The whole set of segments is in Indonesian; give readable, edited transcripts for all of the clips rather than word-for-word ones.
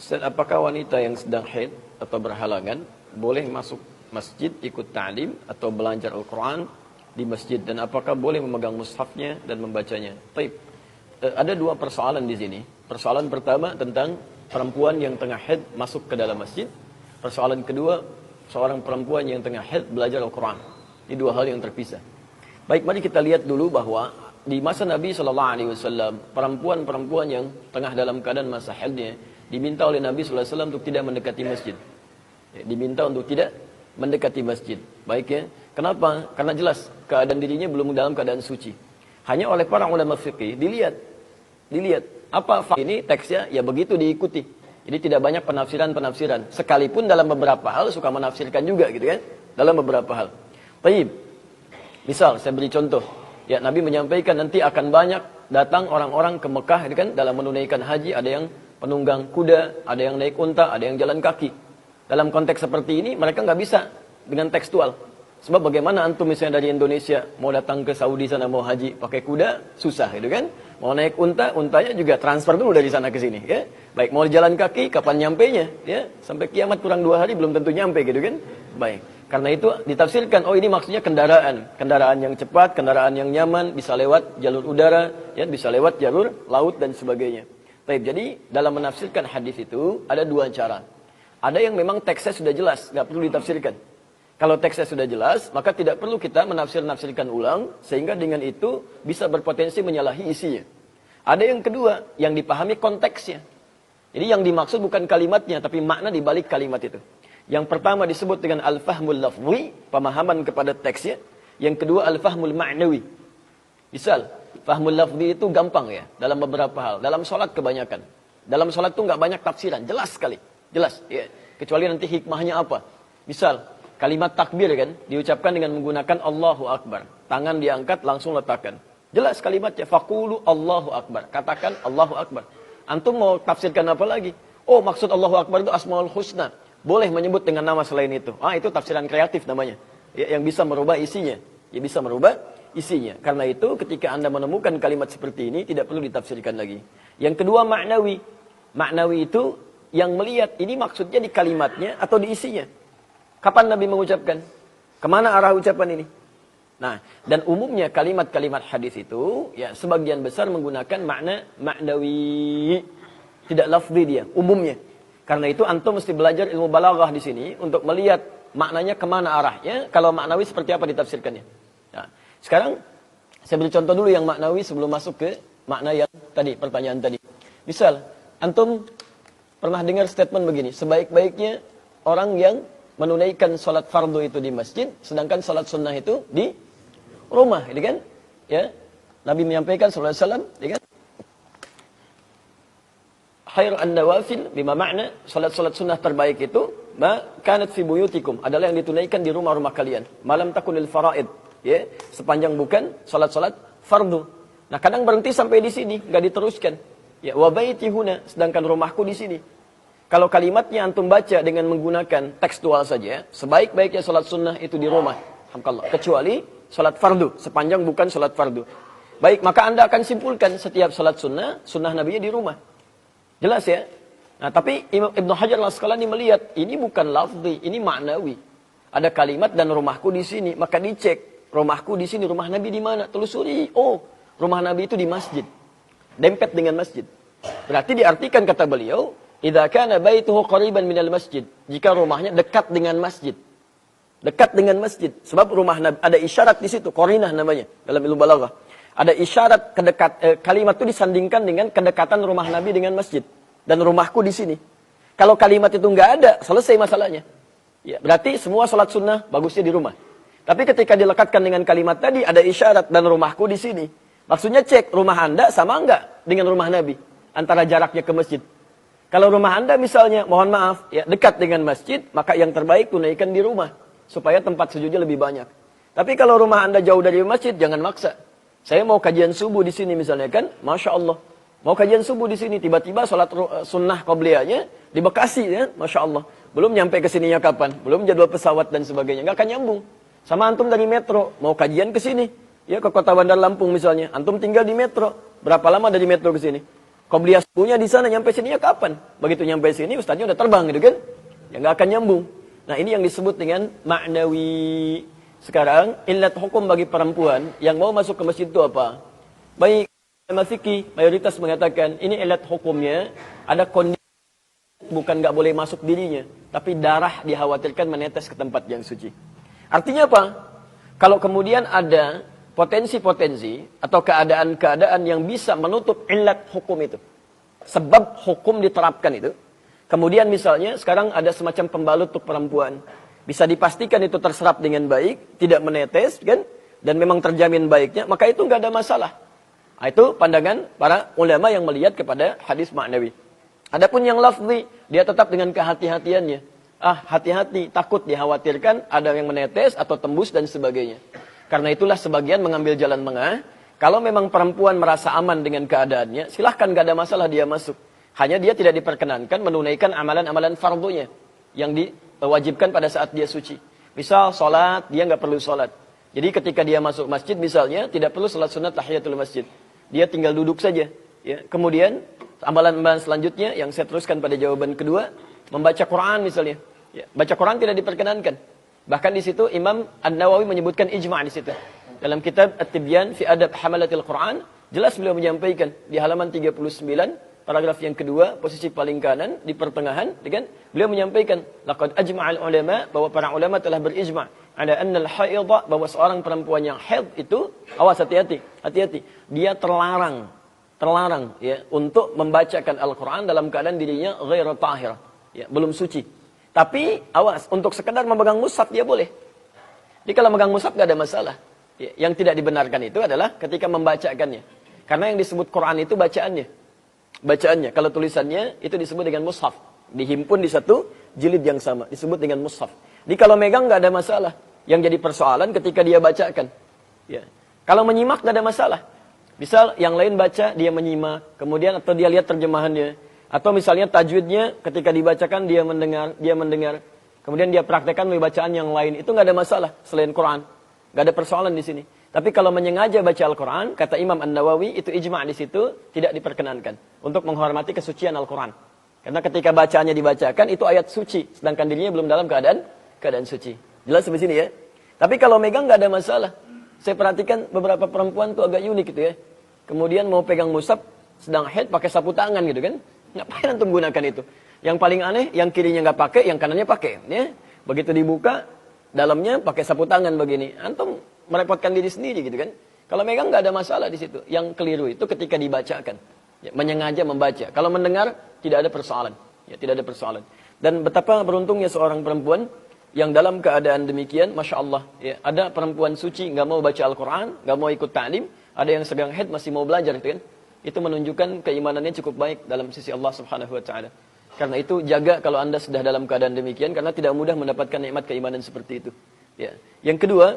Ustaz, apakah wanita yang sedang haid atau berhalangan boleh masuk masjid ikut ta'lim atau belajar Al-Quran di masjid, dan apakah boleh memegang mushafnya dan membacanya? Baik, ada dua persoalan di sini. Persoalan pertama tentang perempuan yang tengah haid masuk ke dalam masjid. Persoalan kedua, seorang perempuan yang tengah haid belajar Al-Quran. Ini dua hal yang terpisah. Baik, mari kita lihat dulu bahwa di masa Nabi SAW, perempuan-perempuan yang tengah dalam keadaan masa haidnya diminta oleh Nabi SAW untuk tidak mendekati masjid. Diminta untuk tidak mendekati masjid. Baik ya. Kenapa? Karena jelas keadaan dirinya belum dalam keadaan suci. Hanya oleh para ulama fikih dilihat apa ini teksnya, ya begitu diikuti. Jadi tidak banyak penafsiran-penafsiran. Sekalipun dalam beberapa hal suka menafsirkan juga gitu kan. Dalam beberapa hal. Baik. Misal saya beri contoh. Ya, Nabi menyampaikan nanti akan banyak datang orang-orang ke Mekah gitu kan, dalam menunaikan haji, ada yang penunggang kuda, ada yang naik unta, ada yang jalan kaki. Dalam konteks seperti ini mereka nggak bisa dengan tekstual. Sebab bagaimana antum misalnya dari Indonesia mau datang ke Saudi sana mau haji pakai kuda, susah gitu kan. Mau naik unta, untanya juga transfer dulu dari sana ke sini ya. Baik, mau jalan kaki kapan nyampenya ya? Sampai kiamat kurang 2 hari belum tentu nyampe gitu kan. Baik. Karena itu ditafsirkan, oh ini maksudnya kendaraan yang cepat, kendaraan yang nyaman, bisa lewat jalur udara, ya, bisa lewat jalur laut dan sebagainya. Baik, jadi dalam menafsirkan hadis itu ada dua cara. Ada yang memang teksnya sudah jelas, nggak perlu ditafsirkan. Kalau teksnya sudah jelas, maka tidak perlu kita menafsirkan ulang, sehingga dengan itu bisa berpotensi menyalahi isinya. Ada yang kedua, yang dipahami konteksnya. Jadi yang dimaksud bukan kalimatnya, tapi makna di balik kalimat itu. Yang pertama disebut dengan al-fahmul lafzi, pemahaman kepada teksnya. Yang kedua al-fahmul ma'nawi. Misal, fahmul lafzi itu gampang ya, dalam beberapa hal. Dalam sholat kebanyakan. Dalam sholat itu nggak banyak tafsiran, jelas sekali. Jelas, ya. Kecuali nanti hikmahnya apa. Misal, kalimat takbir kan, diucapkan dengan menggunakan Allahu Akbar. Tangan diangkat, langsung letakkan. Jelas kalimatnya, faqulu Allahu Akbar. Katakan Allahu Akbar. Antum mau tafsirkan apa lagi? Oh, maksud Allahu Akbar itu Asmaul Husna. Boleh menyebut dengan nama selain itu. Itu tafsiran kreatif namanya. Ya, yang bisa merubah isinya. Ya, bisa merubah isinya. Karena itu ketika Anda menemukan kalimat seperti ini, tidak perlu ditafsirkan lagi. Yang kedua maknawi. Maknawi itu yang melihat ini maksudnya di kalimatnya atau di isinya. Kapan Nabi mengucapkan? Kemana arah ucapan ini? Nah, dan umumnya kalimat-kalimat hadis itu, ya sebagian besar menggunakan makna maknawi. Tidak lafzi dia, umumnya. Karena itu antum mesti belajar ilmu balaghah di sini untuk melihat maknanya kemana arahnya. Kalau maknawi seperti apa ditafsirkannya. Nah, sekarang saya beri contoh dulu yang maknawi sebelum masuk ke makna yang tadi, pertanyaan tadi. Misal, antum pernah dengar statement begini, sebaik-baiknya orang yang menunaikan salat fardu itu di masjid, sedangkan salat sunnah itu di rumah, gitu kan? Ya, Nabi menyampaikan sallallahu alaihi wasallam, ya kan? Khair an-nawafil bima makna salat-salat sunnah terbaik itu ma kanat fi buyutikum, adalah yang ditunaikan di rumah-rumah kalian. Malam takunil faraid, ya, sepanjang bukan salat-salat fardu. Nah, kadang berhenti sampai di sini, enggak diteruskan. Ya, wa baiti huna, sedangkan rumahku di sini. Kalau kalimatnya antum baca dengan menggunakan tekstual saja, sebaik-baiknya salat sunnah itu di rumah. Alhamdulillah, kecuali salat fardu, sepanjang bukan salat fardu. Baik, maka Anda akan simpulkan setiap salat sunnah, sunnah Nabinya di rumah. Jelas ya? Nah, tapi Ibnu Hajar al-Asqalani melihat ini bukan lafzi, ini maknawi. Ada kalimat dan rumahku di sini, maka dicek rumahku di sini, rumah Nabi di mana? Telusuri. Oh, rumah Nabi itu di masjid. Dempet dengan masjid. Berarti diartikan kata beliau, idza kana baituhu qariban minal masjid. Jika rumahnya dekat dengan masjid. Dekat dengan masjid. Sebab rumah Nabi ada isyarat di situ, qarinah namanya dalam ilmu balaghah. Ada isyarat kalimat itu disandingkan dengan kedekatan rumah Nabi dengan masjid. Dan rumahku di sini. Kalau kalimat itu nggak ada, selesai masalahnya. Ya, berarti semua salat sunnah bagusnya di rumah. Tapi ketika dilekatkan dengan kalimat tadi, ada isyarat dan rumahku di sini. Maksudnya cek, rumah Anda sama nggak dengan rumah Nabi? Antara jaraknya ke masjid. Kalau rumah Anda misalnya, mohon maaf, ya dekat dengan masjid, maka yang terbaik tunaikan di rumah. Supaya tempat sujudnya lebih banyak. Tapi kalau rumah Anda jauh dari masjid, jangan maksa. Saya mau kajian subuh di sini misalnya kan, Masya Allah. Mau kajian subuh di sini, tiba-tiba sholat sunnah qobliyahnya di Bekasi ya, Masya Allah. Belum nyampe ke sininya kapan, belum jadwal pesawat dan sebagainya, nggak akan nyambung. Sama antum dari metro, mau kajian ke sini, ya ke kota Bandar Lampung misalnya, antum tinggal di metro, berapa lama dari metro ke sini? Qobliyah subuhnya di sana, nyampe sininya kapan? Begitu nyampe sini, ustaznya udah terbang gitu kan? Ya nggak akan nyambung. Nah ini yang disebut dengan ma'nawi. Sekarang, illat hukum bagi perempuan yang mau masuk ke masjid itu apa? Baik, ulama fikih mayoritas mengatakan ini illat hukumnya ada kondisi bukan nggak boleh masuk dirinya, tapi darah dikhawatirkan menetes ke tempat yang suci. Artinya apa? Kalau kemudian ada potensi-potensi atau keadaan-keadaan yang bisa menutup illat hukum itu, sebab hukum diterapkan itu, kemudian misalnya sekarang ada semacam pembalut untuk perempuan, bisa dipastikan itu terserap dengan baik, tidak menetes, kan? Dan memang terjamin baiknya, maka itu nggak ada masalah. Nah, itu pandangan para ulama yang melihat kepada hadis ma'nawi. Adapun yang lafzi, dia tetap dengan kehati-hatiannya. Hati-hati, takut dikhawatirkan ada yang menetes atau tembus dan sebagainya. Karena itulah sebagian mengambil jalan tengah. Kalau memang perempuan merasa aman dengan keadaannya, silahkan nggak ada masalah dia masuk. Hanya dia tidak diperkenankan menunaikan amalan-amalan fardunya yang diwajibkan pada saat dia suci. Misal sholat, dia nggak perlu sholat. Jadi ketika dia masuk masjid misalnya, tidak perlu sholat sunat tahiyatul masjid. Dia tinggal duduk saja. Ya. Kemudian amalan-amalan selanjutnya yang saya teruskan pada jawaban kedua, membaca Quran misalnya. Ya. Baca Quran tidak diperkenankan. Bahkan di situ Imam An-Nawawi menyebutkan ijma' di situ. Dalam kitab At-Tibyan fi Adab Hamalatil Quran, jelas beliau menyampaikan di halaman 39, paragraf yang kedua, posisi paling kanan, di pertengahan, kan? Beliau menyampaikan, laqad ajma'al ulama, bahwa para ulama telah berijma' ala anna al-haidha, bahwa seorang perempuan yang haid itu, awas hati-hati, dia terlarang ya, untuk membacakan Al-Quran dalam keadaan dirinya ghairu tahir, ya, belum suci. Tapi, awas, untuk sekedar memegang mushaf dia boleh. Jadi kalau memegang mushaf gak ada masalah. Ya, yang tidak dibenarkan itu adalah ketika membacakannya. Karena yang disebut Quran itu bacaannya. Kalau tulisannya itu disebut dengan mushaf. Dihimpun di satu jilid yang sama. Disebut dengan mushaf. Jadi kalau megang nggak ada masalah. Yang jadi persoalan ketika dia bacakan. Ya. Kalau menyimak nggak ada masalah. Misal yang lain baca, dia menyimak. Kemudian atau dia lihat terjemahannya. Atau misalnya tajwidnya ketika dibacakan dia mendengar. Kemudian dia praktekkan melalui bacaan yang lain. Itu nggak ada masalah selain Quran. Nggak ada persoalan di sini. Tapi kalau menyengaja baca Al-Quran, kata Imam An-Nawawi, itu ijma' di situ tidak diperkenankan. Untuk menghormati kesucian Al-Quran. Karena ketika bacaannya dibacakan, itu ayat suci. Sedangkan dirinya belum dalam keadaan suci. Jelas sampai sini ya? Tapi kalau megang nggak ada masalah. Saya perhatikan beberapa perempuan tuh agak unik gitu ya. Kemudian mau pegang mushaf, sedang haid pakai sapu tangan gitu kan. Ngapain antum gunakan itu? Yang paling aneh, yang kirinya nggak pakai, yang kanannya pakai. Ya? Begitu dibuka, dalamnya pakai sapu tangan begini. Antum merepotkan diri sendiri gitu kan. Kalau megang nggak ada masalah di situ. Yang keliru itu ketika dibacakan. Ya, menyengaja membaca. Kalau mendengar tidak ada persoalan. Ya, tidak ada persoalan. Dan betapa beruntungnya seorang perempuan yang dalam keadaan demikian, Masya Allah. Ya, ada perempuan suci nggak mau baca Al-Quran, nggak mau ikut ta'lim. Ada yang sedang haid masih mau belajar gitu kan. Itu menunjukkan keimanannya cukup baik dalam sisi Allah Subhanahu Wa Taala. Karena itu jaga kalau anda sudah dalam keadaan demikian, karena tidak mudah mendapatkan nikmat keimanan seperti itu. Ya. Yang kedua,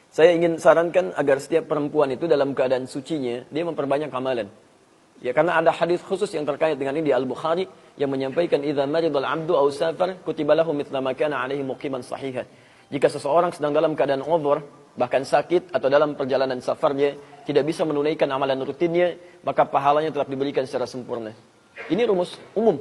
saya ingin sarankan agar setiap perempuan itu dalam keadaan sucinya, dia memperbanyak amalan. Ya, karena ada hadis khusus yang terkait dengan ini di Al-Bukhari yang menyampaikan idza maridal 'abdu aw safar kutiba lahu mithla ma kana 'alaihi muqiman sahihan. Jika seseorang sedang dalam keadaan udhur, bahkan sakit atau dalam perjalanan safarnya tidak bisa menunaikan amalan rutinnya, maka pahalanya tetap diberikan secara sempurna. Ini rumus umum.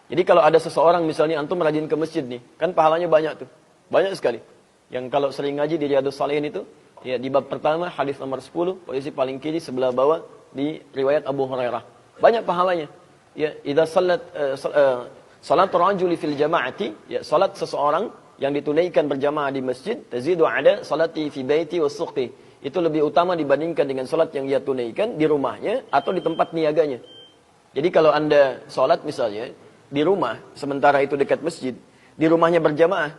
Jadi kalau ada seseorang misalnya antum rajin ke masjid nih, kan pahalanya banyak tuh. Banyak sekali. Yang kalau sering ngaji di Riyadhus Shalihin itu, ya di bab pertama hadis nomor 10, posisi paling kiri sebelah bawah di riwayat Abu Hurairah. Banyak pahalanya. Ya, idza salatu rajuli fil jama'ati, ya salat seseorang yang ditunaikan berjamaah di masjid, tazidu ala salati fi baiti wa suqi. Itu lebih utama dibandingkan dengan salat yang dia tunaikan di rumahnya atau di tempat niaganya. Jadi kalau anda salat misalnya di rumah, sementara itu dekat masjid, di rumahnya berjamaah,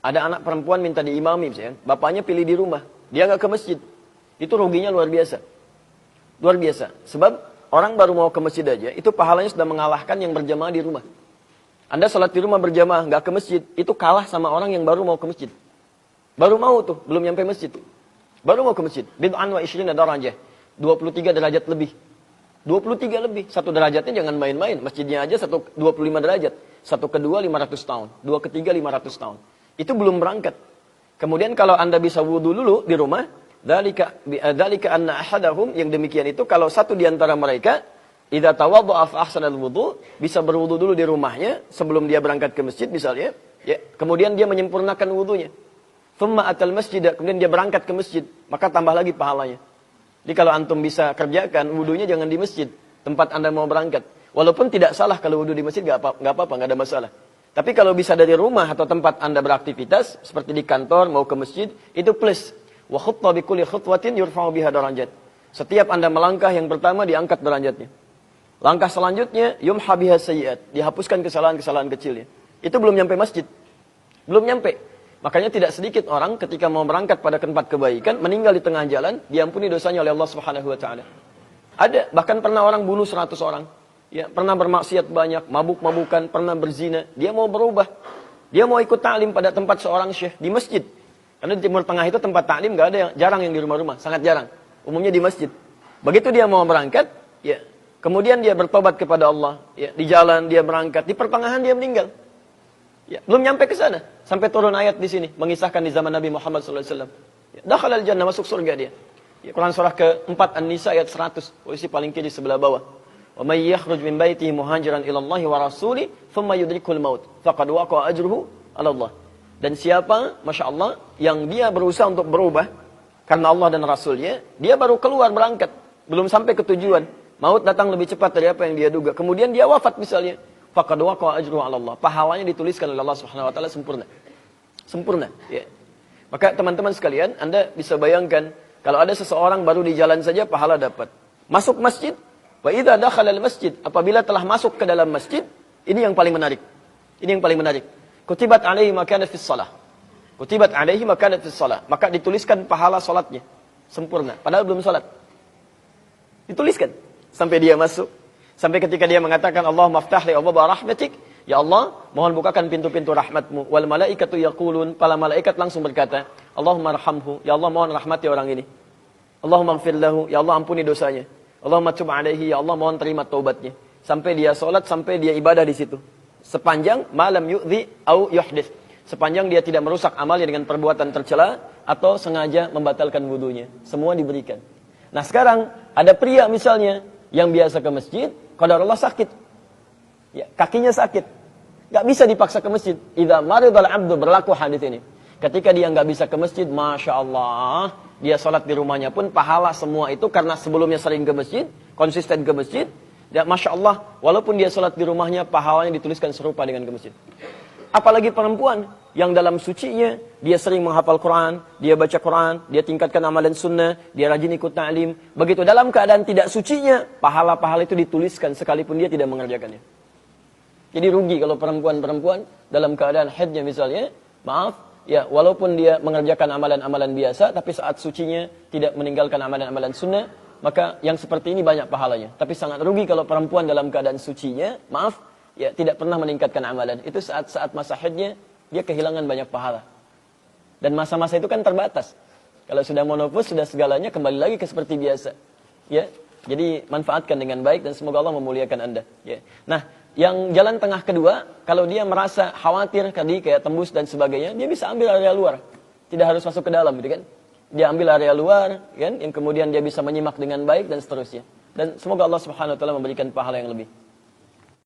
ada anak perempuan minta diimami misalnya, bapaknya pilih di rumah, dia nggak ke masjid. Itu ruginya luar biasa. Luar biasa. Sebab orang baru mau ke masjid aja, itu pahalanya sudah mengalahkan yang berjamaah di rumah. Anda sholat di rumah berjamaah, nggak ke masjid, itu kalah sama orang yang baru mau ke masjid. Baru mau tuh, belum nyampe masjid. Baru mau ke masjid. Bid'an wa isyrina darajah. 23 derajat lebih. 23 lebih. Satu derajatnya jangan main-main. Masjidnya aja 25 derajat. Satu kedua 500 tahun. Dua ketiga 500 tahun. Itu belum berangkat. Kemudian kalau anda bisa wudu dulu di rumah, dzalika anna ahadahum, yang demikian itu kalau satu di antara mereka idza tawadda'a fa ahsanal wudu, bisa berwudu dulu di rumahnya sebelum dia berangkat ke masjid misalnya, ya. Kemudian dia menyempurnakan wudunya. Thumma atal masjid, kemudian dia berangkat ke masjid, maka tambah lagi pahalanya. Jadi kalau antum bisa kerjakan wudunya jangan di masjid, tempat Anda mau berangkat. Walaupun tidak salah kalau wudu di masjid, enggak apa-apa, enggak ada masalah. Tapi kalau bisa dari rumah atau tempat Anda beraktivitas, seperti di kantor mau ke masjid, itu plus. Wa khutta bi kulli khutwatin yurfa'u biha darajat. Setiap Anda melangkah yang pertama diangkat derajatnya. Langkah selanjutnya yumha biha sayyi'at, dihapuskan kesalahan-kesalahan kecilnya. Itu belum nyampe masjid. Belum nyampe. Makanya tidak sedikit orang ketika mau berangkat pada tempat kebaikan, meninggal di tengah jalan, diampuni dosanya oleh Allah Subhanahu wa taala. Ada, bahkan pernah orang bunuh 100 orang. Ya, pernah bermaksiat banyak, mabuk-mabukan, pernah berzina. Dia mau berubah. Dia mau ikut ta'lim pada tempat seorang syekh di masjid. Karena di Timur Tengah itu tempat ta'lim enggak ada, jarang yang di rumah-rumah, sangat jarang. Umumnya di masjid. Begitu dia mau berangkat, ya, kemudian dia bertobat kepada Allah, ya, di jalan dia berangkat, di pertengahan dia meninggal. Ya, belum nyampe ke sana sampai turun ayat di sini mengisahkan di zaman Nabi Muhammad sallallahu alaihi wasallam. Ya, dakhalal jannah, masuk surga dia. Ya, Quran surah ke-4 An-Nisa ayat 100, posisi paling kiri sebelah bawah. Wa may yakhruj min baitihi muhajiran ila Allah wa rasuli thumma yudrikul maut faqad waqa'a ajruhu 'ala Allah. Dan siapa, Masya Allah, yang dia berusaha untuk berubah karena Allah dan Rasulnya, dia baru keluar berangkat, belum sampai ke tujuan. Maut datang lebih cepat dari apa yang dia duga. Kemudian dia wafat misalnya. Faqad waqa'a ajruhu 'ala Allah. Pahalanya dituliskan oleh Allah Subhanahu wa taala sempurna. Sempurna, ya. Maka teman-teman sekalian, Anda bisa bayangkan kalau ada seseorang baru di jalan saja pahala dapat. Masuk masjid, wa idza dakhala al-masjid, apabila telah masuk ke dalam masjid, ini yang paling menarik. Ini yang paling menarik. Kutibat alaihi ma kana fis shalah. Kutibat alaihi ma kana fis shalah. Maka dituliskan pahala salatnya sempurna, padahal belum salat. Dituliskan sampai dia masuk. Sampai ketika dia mengatakan Allahumma aftah li abwaaba rahmatik, ya Allah, mohon bukakan pintu-pintu rahmatmu. Wal malaikatu yaqulun, para malaikat langsung berkata, Allahumma arhamhu, ya Allah mohon rahmati orang ini. Allahumma ighfir lahu, ya Allah ampuni dosanya. Allahumma tub alaihi, ya Allah mohon terima taubatnya. Sampai dia salat, sampai dia ibadah di situ. Sepanjang malam yu'dhi au yuhdits. Sepanjang dia tidak merusak amalnya dengan perbuatan tercela atau sengaja membatalkan wudunya. Semua diberikan. Nah, sekarang ada pria misalnya yang biasa ke masjid, qadarullah sakit. Ya, kakinya sakit. Enggak bisa dipaksa ke masjid. Idza maridal 'abdu, berlaku hadis ini. Ketika dia enggak bisa ke masjid, Masya Allah, dia sholat di rumahnya pun pahala semua itu karena sebelumnya sering ke masjid, konsisten ke masjid. Ya, Masya Allah, walaupun dia sholat di rumahnya, pahalanya dituliskan serupa dengan ke masjid. Apalagi perempuan yang dalam sucinya, dia sering menghafal Quran, dia baca Quran, dia tingkatkan amalan sunnah, dia rajin ikut ta'lim. Begitu dalam keadaan tidak sucinya, pahala-pahala itu dituliskan sekalipun dia tidak mengerjakannya. Jadi rugi kalau perempuan-perempuan dalam keadaan haidnya misalnya, maaf, ya walaupun dia mengerjakan amalan-amalan biasa, tapi saat sucinya tidak meninggalkan amalan-amalan sunnah, maka yang seperti ini banyak pahalanya. Tapi sangat rugi kalau perempuan dalam keadaan sucinya, maaf, ya tidak pernah meningkatkan amalan. Itu saat-saat masa haidnya, dia kehilangan banyak pahala. Dan masa-masa itu kan terbatas. Kalau sudah monofus, sudah segalanya kembali lagi ke seperti biasa. Ya, jadi manfaatkan dengan baik dan semoga Allah memuliakan Anda. Ya. Nah, yang jalan tengah kedua, kalau dia merasa khawatir tadi kayak tembus dan sebagainya, dia bisa ambil area luar. Tidak harus masuk ke dalam, gitu kan? Dia ambil area luar, kan? Yang kemudian dia bisa menyimak dengan baik dan seterusnya. Dan semoga Allah Subhanahu wa taala memberikan pahala yang lebih.